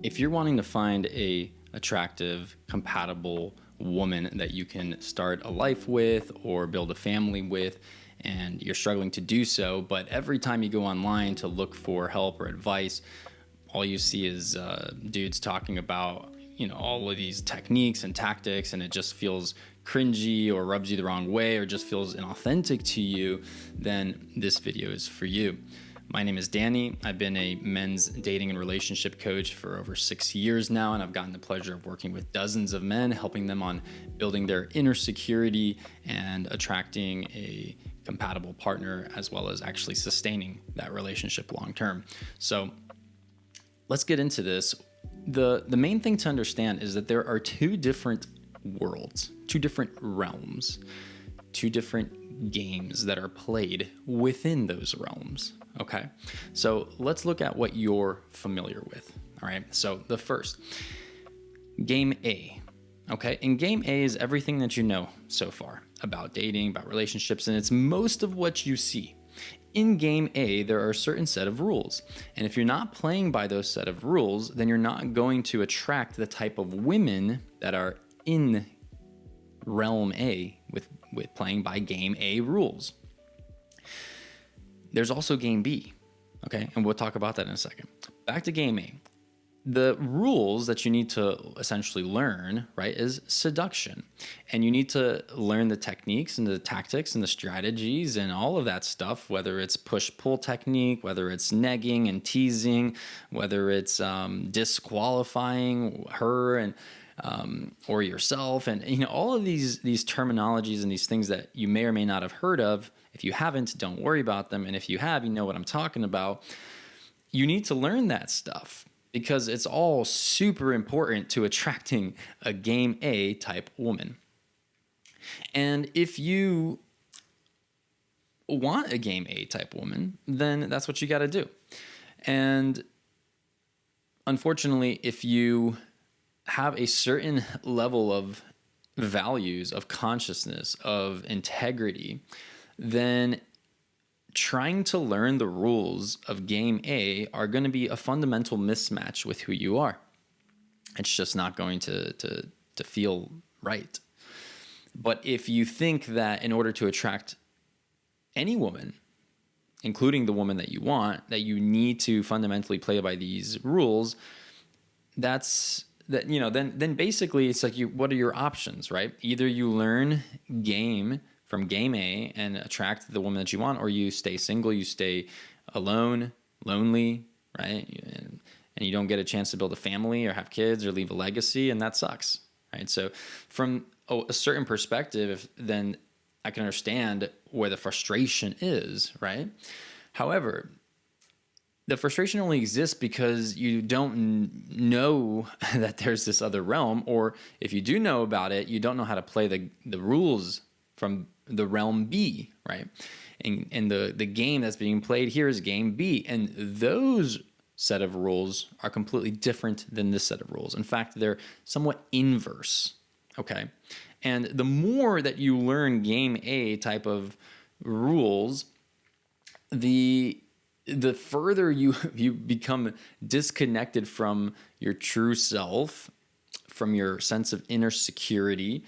if you're wanting to find a attractive, compatible woman that you can start a life with or build a family with, and you're struggling to do so, but every time you go online to look for help or advice, all you see is dudes talking about, all of these techniques and tactics, and it just feels cringy or rubs you the wrong way or just feels inauthentic to you, then this video is for you. My name is Danny. I've been a men's dating and relationship coach for over 6 years now, and I've gotten the pleasure of working with dozens of men, helping them on building their inner security and attracting a compatible partner, as well as actually sustaining that relationship long term. So let's get into this. The main thing to understand is that there are two different worlds, two different realms, two different games that are played within those realms. Okay, so let's look at what you're familiar with. All right, so the first, game A. Okay, and game A is everything that you know so far about dating, about relationships, and it's most of what you see. In game A, there are a certain set of rules, and if you're not playing by those set of rules, then you're not going to attract the type of women that are in realm A with playing by game A rules. There's also game B, okay? And we'll talk about that in a second. Back to game A. The rules that you need to essentially learn, right, is seduction. And you need to learn the techniques and the tactics and the strategies and all of that stuff, whether it's push-pull technique, whether it's negging and teasing, whether it's disqualifying her and or yourself, and all of these terminologies and these things that you may or may not have heard of. If you haven't, don't worry about them, and if you have, you know what I'm talking about. You need to learn that stuff because it's all super important to attracting a game A type woman. And if you want a game A type woman, then that's what you got to do. And unfortunately, if you have a certain level of values, of consciousness, of integrity, then trying to learn the rules of game A are going to be a fundamental mismatch with who you are. It's just not going to feel right. But if you think that in order to attract any woman, including the woman that you want, that you need to fundamentally play by these rules, then basically it's like, what are your options, right? Either you learn game from game A and attract the woman that you want, or you stay single, you stay alone, lonely, right? And you don't get a chance to build a family or have kids or leave a legacy, and that sucks, right? So from a certain perspective, then I can understand where the frustration is, right? However, the frustration only exists because you don't know that there's this other realm, or if you do know about it, you don't know how to play the rules from the realm B, right? And the game that's being played here is game B, and those set of rules are completely different than this set of rules. In fact, they're somewhat inverse, okay? And the more that you learn game A type of rules, the further you become disconnected from your true self, from your sense of inner security,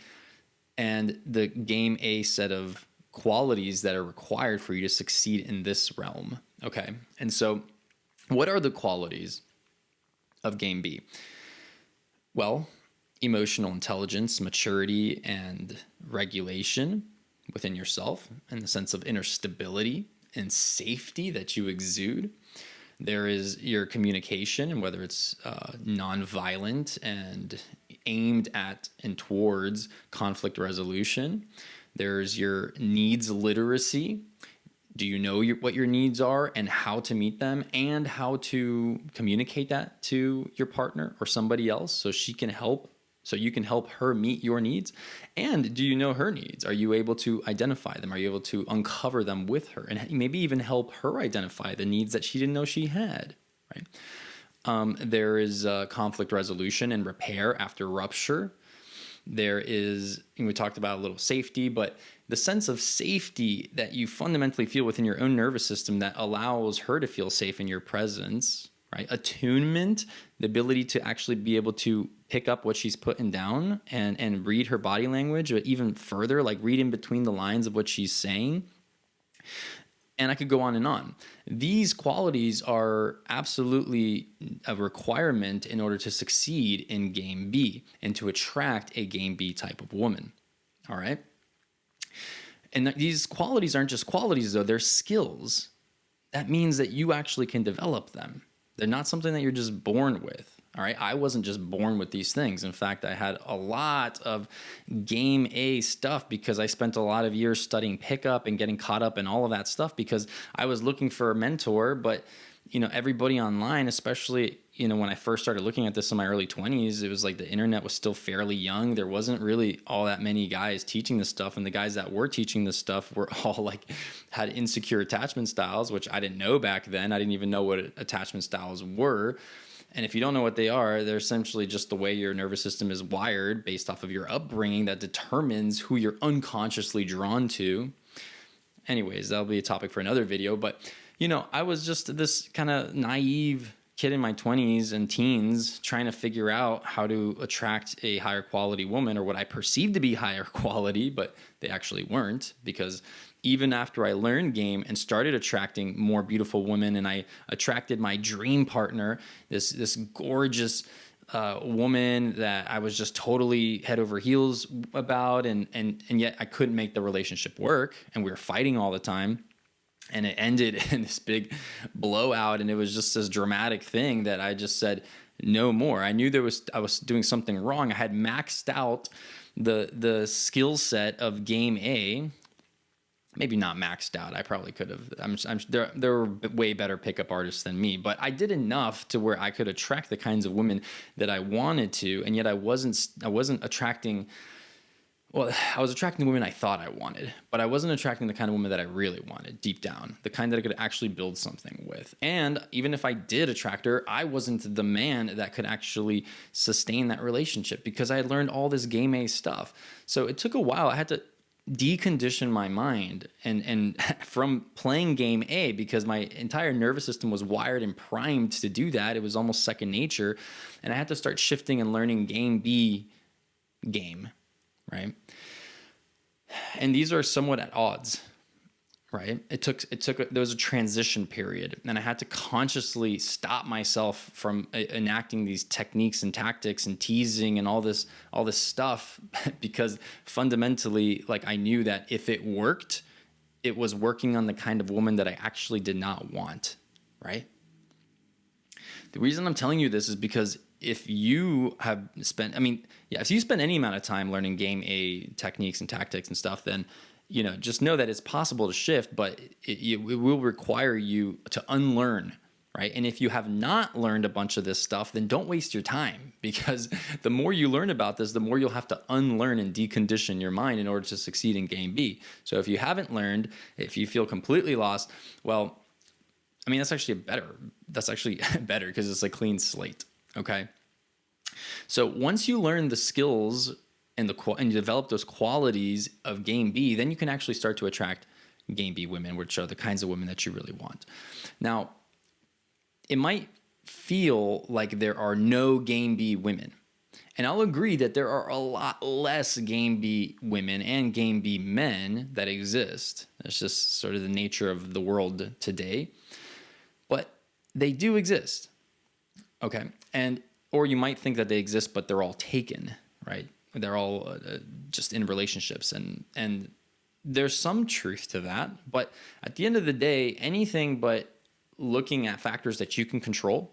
and the game A set of qualities that are required for you to succeed in this realm, okay? And so what are the qualities of game B? Well, emotional intelligence, maturity, and regulation within yourself, and the sense of inner stability and safety that you exude. There is your communication, and whether it's nonviolent and aimed at and towards conflict resolution. There's your needs literacy. Do you know what your needs are and how to meet them, and how to communicate that to your partner or somebody else so you can help her meet your needs? And do you know her needs? Are you able to identify them? Are you able to uncover them with her and maybe even help her identify the needs that she didn't know she had, right? There is conflict resolution and repair after rupture. There is, and we talked about a little safety, but the sense of safety that you fundamentally feel within your own nervous system that allows her to feel safe in your presence, right? Attunement, the ability to actually be able to pick up what she's putting down and read her body language, but even further, like read in between the lines of what she's saying. And I could go on and on. These qualities are absolutely a requirement in order to succeed in game B and to attract a game B type of woman. All right. And these qualities aren't just qualities, though, they're skills. That means that you actually can develop them. They're not something that you're just born with. All right. I wasn't just born with these things. In fact, I had a lot of game A stuff because I spent a lot of years studying pickup and getting caught up in all of that stuff because I was looking for a mentor. But, you know, everybody online, especially, you know, when I first started looking at this in my early 20s, it was like the internet was still fairly young. There wasn't really all that many guys teaching this stuff. And the guys that were teaching this stuff were all like had insecure attachment styles, which I didn't know back then. I didn't even know what attachment styles were. And if you don't know what they are, they're essentially just the way your nervous system is wired based off of your upbringing that determines who you're unconsciously drawn to. Anyways, that'll be a topic for another video. But, you know, I was just this kind of naive kid in my 20s and teens trying to figure out how to attract a higher quality woman, or what I perceived to be higher quality, but they actually weren't, because even after I learned game and started attracting more beautiful women, and I attracted my dream partner, this gorgeous woman that I was just totally head over heels about, and yet I couldn't make the relationship work, and we were fighting all the time. And it ended in this big blowout, and it was just this dramatic thing that I just said no more. I knew I was doing something wrong. I had maxed out the skill set of game A. Maybe not maxed out. I probably could have. There were way better pickup artists than me, but I did enough to where I could attract the kinds of women that I wanted to, and yet I wasn't attracting. Well, I was attracting the women I thought I wanted, but I wasn't attracting the kind of woman that I really wanted deep down, the kind that I could actually build something with. And even if I did attract her, I wasn't the man that could actually sustain that relationship because I had learned all this game A stuff. So it took a while. I had to decondition my mind and from playing game A, because my entire nervous system was wired and primed to do that. It was almost second nature. And I had to start shifting and learning game B game. Right. And these are somewhat at odds, right? There was a transition period, and I had to consciously stop myself from enacting these techniques and tactics and teasing and all this stuff because fundamentally, like, I knew that if it worked, it was working on the kind of woman that I actually did not want. Right. The reason I'm telling you this is because if you have spent, if you spend any amount of time learning game A techniques and tactics and stuff, then, you know, just know that it's possible to shift, but it will require you to unlearn, right? And if you have not learned a bunch of this stuff, then don't waste your time, because the more you learn about this, the more you'll have to unlearn and decondition your mind in order to succeed in game B. So if you haven't learned, if you feel completely lost, well, that's actually better because it's a clean slate. Okay. So once you learn the skills and you develop those qualities of game B, then you can actually start to attract game B women, which are the kinds of women that you really want. Now, it might feel like there are no game B women. And I'll agree that there are a lot less game B women and game B men that exist. That's just sort of the nature of the world today. But they do exist. Okay. Or you might think that they exist, but they're all taken, right? They're all just in relationships. And there's some truth to that. But at the end of the day, anything but looking at factors that you can control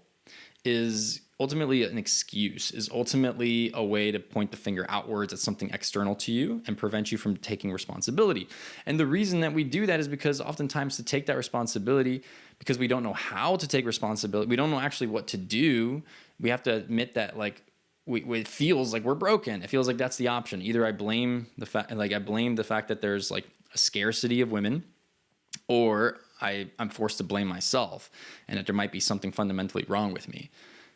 is ultimately an excuse, is ultimately a way to point the finger outwards at something external to you and prevent you from taking responsibility. And the reason that we do that is because oftentimes to take that responsibility, because we don't know how to take responsibility, we don't know actually what to do, we have to admit that, like, it feels like we're broken. It feels like that's the option. Either I blame the fact that there's like a scarcity of women, or I'm forced to blame myself and that there might be something fundamentally wrong with me.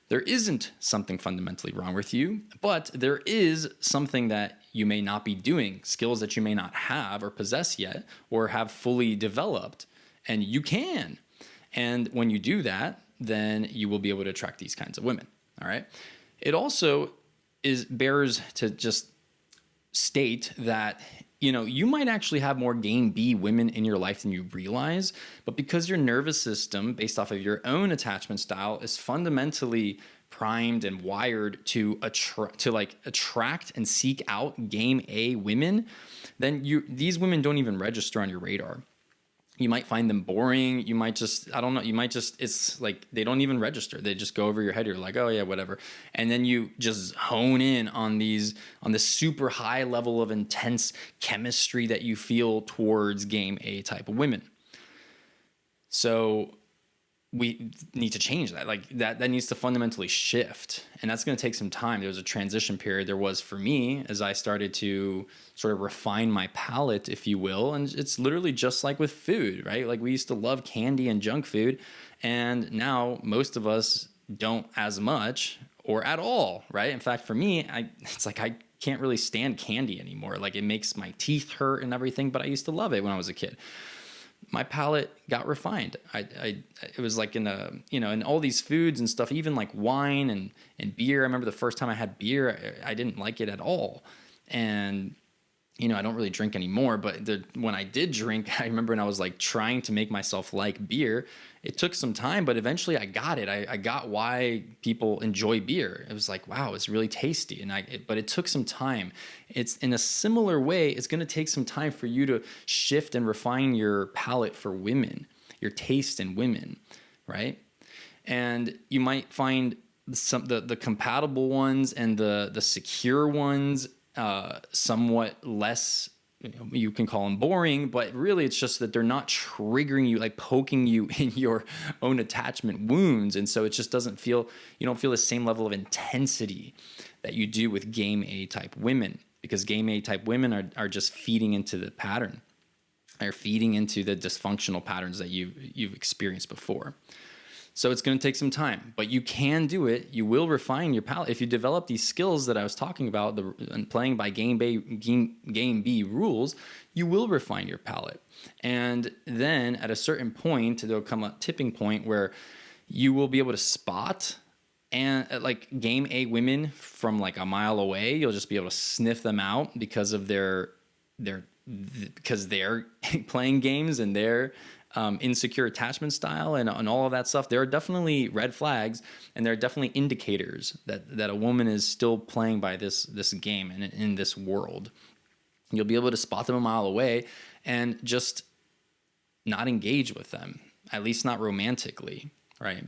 There isn't something fundamentally wrong with you, but there is something that you may not be doing, skills that you may not have or possess yet or have fully developed, and you can. And when you do that, then you will be able to attract these kinds of women. All right. It also bears to just state that, you might actually have more game B women in your life than you realize, but because your nervous system, based off of your own attachment style, is fundamentally primed and wired to attract and seek out game A women, then these women don't even register on your radar. You might find them boring. You might just, I don't know, it's like they don't even register. They just go over your head. You're like, oh yeah, whatever. And then you just hone in on this super high level of intense chemistry that you feel towards game A type of women. So we need to change that. Like that needs to fundamentally shift. And that's going to take some time. There was a transition period. There was for me as I started to sort of refine my palate, if you will. And it's literally just like with food, right? Like we used to love candy and junk food. And now most of us don't as much or at all, right? In fact, for me, it's like I can't really stand candy anymore. Like it makes my teeth hurt and everything, but I used to love it when I was a kid. My palate got refined. It was like in all these foods and stuff, even like wine and beer. I remember the first time I had beer, I didn't like it at all. And, I don't really drink anymore, but when I did drink, I remember when I was like trying to make myself like beer, it took some time, but eventually I got it. I got why people enjoy beer. It was like, wow, it's really tasty. But it took some time. It's in a similar way, it's going to take some time for you to shift and refine your palate for women, your taste in women, right? And you might find the compatible ones and the secure ones somewhat less, you can call them boring, but really it's just that they're not triggering you, like poking you in your own attachment wounds. And so it just you don't feel the same level of intensity that you do with game A type women, because game A type women are just feeding into the pattern. They're feeding into the dysfunctional patterns that you've experienced before. So it's going to take some time, but you can do it. You will refine your palate. If you develop these skills that I was talking about, and playing by game B rules, you will refine your palate. And then at a certain point, there'll come a tipping point where you will be able to spot and like game A women from like a mile away. You'll just be able to sniff them out because of because they're playing games and they're insecure attachment style and all of that stuff. There are definitely red flags, and there are definitely indicators that a woman is still playing by this game and in this world. You'll be able to spot them a mile away and just not engage with them, at least not romantically, right?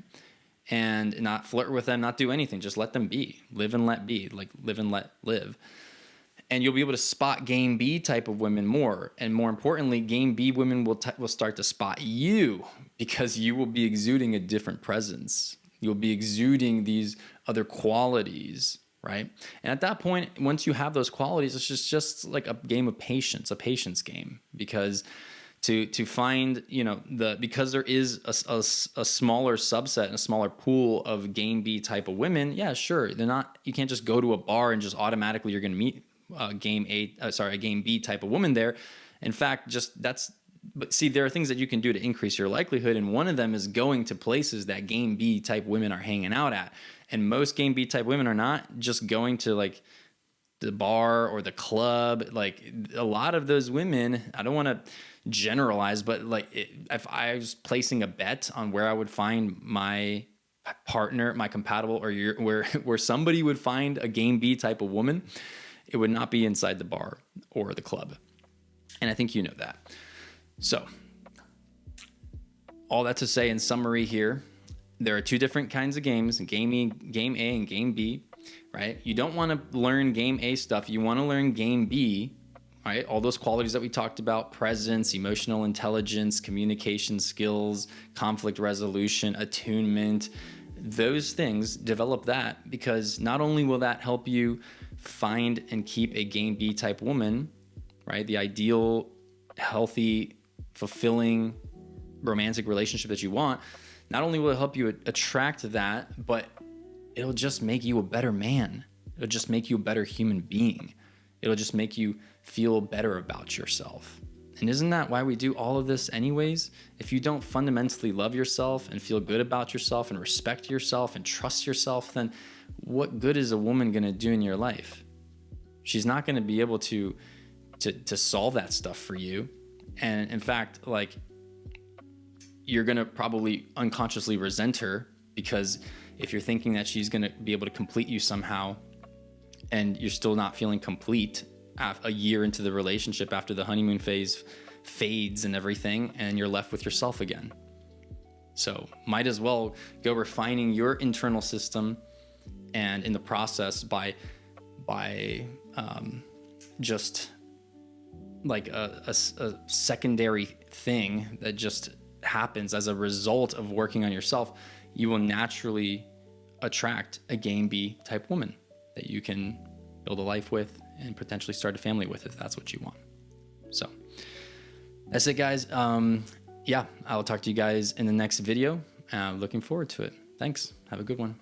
And not flirt with them, not do anything. Just let them be. Live and let be. Like live and let live. And you'll be able to spot game B type of women more. And more importantly, game B women will start to spot you, because you will be exuding a different presence. You'll be exuding these other qualities, right? And at that point, once you have those qualities, it's just like a game of patience, a patience game. Because to find, because there is a smaller subset and a smaller pool of game B type of women, yeah, sure. You can't just go to a bar and just automatically you're going to meet a game B type of woman there. In fact, but see, there are things that you can do to increase your likelihood. And one of them is going to places that game B type women are hanging out at. And most game B type women are not just going to like the bar or the club. Like a lot of those women, I don't want to generalize, but like if I was placing a bet on where I would find my partner, my compatible, or where somebody would find a game B type of woman, it would not be inside the bar or the club. And I think you know that. So all that to say, in summary here, there are two different kinds of games, game A and game B, right? You don't want to learn game A stuff. You want to learn game B, right? All those qualities that we talked about: presence, emotional intelligence, communication skills, conflict resolution, attunement. Those things, develop that, because not only will that help you find and keep a game B type woman, right? The ideal, healthy, fulfilling romantic relationship that you want. Not only will it help you attract that, but it'll just make you a better man. It'll just make you a better human being. It'll just make you feel better about yourself. And isn't that why we do all of this anyways? If you don't fundamentally love yourself and feel good about yourself and respect yourself and trust yourself, then what good is a woman going to do in your life? She's not going to be able to solve that stuff for you. And in fact, like, you're going to probably unconsciously resent her, because if you're thinking that she's going to be able to complete you somehow, and you're still not feeling complete a year into the relationship after the honeymoon phase fades and everything, and you're left with yourself again. So might as well go refining your internal system, and in the process by just like a secondary thing that just happens as a result of working on yourself, you will naturally attract a game B type woman that you can build a life with and potentially start a family with if that's what you want. So that's it, guys. Yeah, I'll talk to you guys in the next video. Looking forward to it. Thanks. Have a good one.